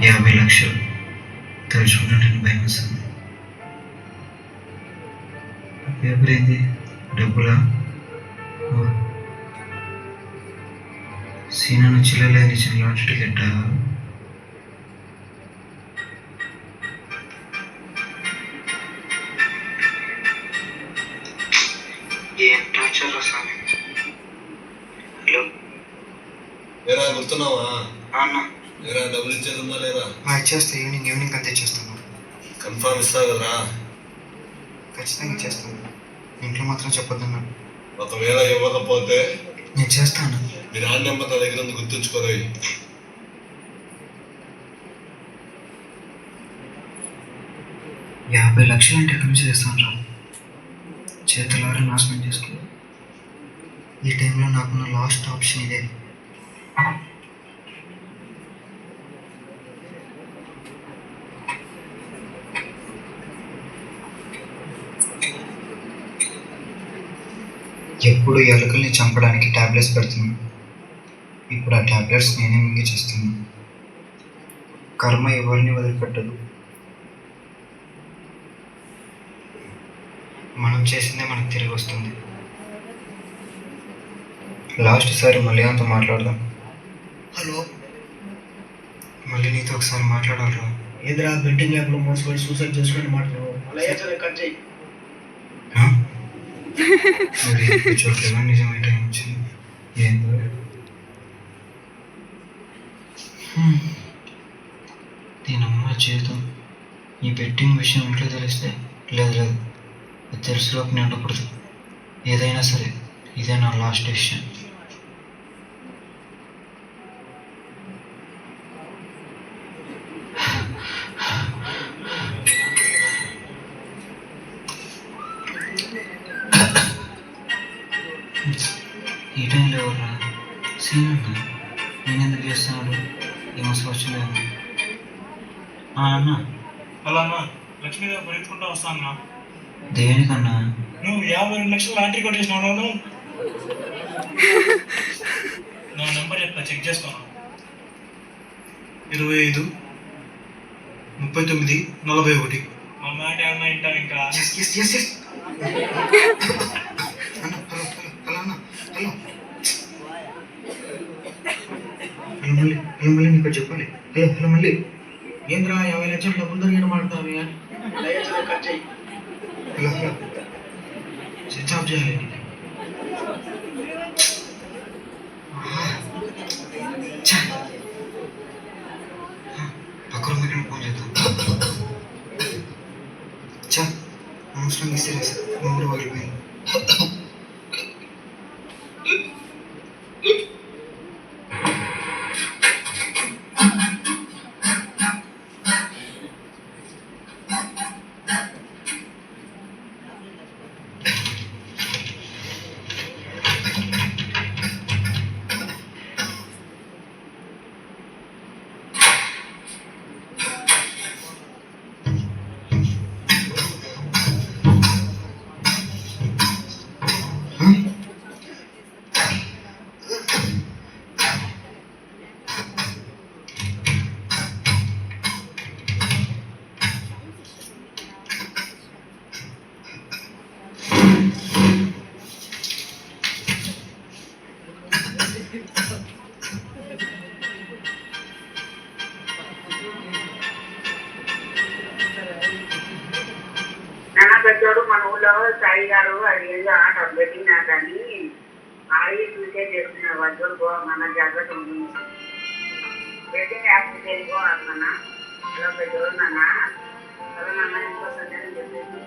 50 లక్షలు తలుచుకుంటే నేను భయం వస్తుంది. పేపర్ ఏంది? డబ్బులా? సీనా నుంచి ఇచ్చిన లాంటి టికెట్టా? ఏం టార్చర్ స్వామి. హలో ఏరా గుర్తున్నావా? అన్న ఏరా డబ్బులు ఇచ్చేదుందా లేదా? ఇచ్చేస్తా. ఈవినింగ్ అంతా ఇచ్చేస్తాను. కన్ఫర్మ్ ఇస్తావు కదరా? ఖచ్చితంగా ఇచ్చేస్తాను. ఇంట్లో మాత్రం చెప్పొద్దన్నా. ఒకవేళ ఇవ్వకపోతే నేను చేస్తాను. మీ నాన్న నెంబర్ నా దగ్గర ఉంది, గుర్తుంచుకోరై. 50 లక్షలు అంటే ఎక్కడి నుంచి చేస్తాను రా? చేతులారా నాశనం చేసుకో. ఈ టైంలో నాకున్న లాస్ట్ ఆప్షన్ ఇదే. ఎప్పుడు ఎలుకల్ని చంపడానికి టాబ్లెట్స్ పెడుతున్నాను. ఇప్పుడు ఆ టాబ్లెట్స్ నేనే మింగి చేస్తున్నాను. కర్మ ఎవరిని వదిలిపెట్టదు. మనం చేసిందే మనకు తిరిగి వస్తుంది. లాస్ట్ సారి మళ్ళీ అంతా మాట్లాడదాం. హలో, మళ్ళీ నీతో ఒకసారి మాట్లాడాలరా. ఏదిరా బెట్టింగ్ యాప్లో మోసపోయి సూసైడ్ చేసుకుని మాట్లాడు. అలా కట్ చేయి. చోట్ల నిజమైన టైం వచ్చింది. ఏందో దీనమ్మ జీవితం. ఈ బెట్టింగ్ విషయం ఇంట్లో తెలిస్తే లేదు అది తెలుసులోపు నేను ఉండకూడదు. ఏదైనా సరే ఇదే నా లాస్ట్ డెసిషన్. ఈ టైంలో ఎవర్రా? సీన్ అన్న. నేనెందుకు చేస్తున్నాడు? ఏమో వచ్చిందేమో. అన్న అలా అన్న, లక్ష్మీదేవి పరిగెత్తుకుంటా వస్తాను. దేనికన్నా? నువ్వు 52 లక్షలు లాటరీ కొట్టేసినావు. నువ్వు నెంబర్ చెప్తా, చెక్ చేసుకోను. 25 39 41. మా మాట ఏమన్నా వింటావు ఇంకా? మళ్ళీ నీకు చెప్పాలి. హలో మళ్ళీ ఏంద్రా 50 లక్షలు డబ్బులు దొరికిన మాట్లాడతావి. కట్ చేయి. హలో స్విచ్ ఆఫ్ చేయాలి. పక్కన దగ్గర ఫోన్ చేద్దాం. అవసరం ఇస్తే ఊరు పగిలిపోయింది. పెద్దోడు మన ఊళ్ళో సాయి గారు అది ఏదో ఆట పెట్టినా కానీ ఆడి చూసే చేస్తున్నారు. వద్దోడు మన జాగ్రత్త ఉంటుంది. పెట్టింగ్ యాప్ తెలుగు అన్న. అలా పెద్దోడు నాన్న అలా నాన్న ఇంకో చెప్పేసి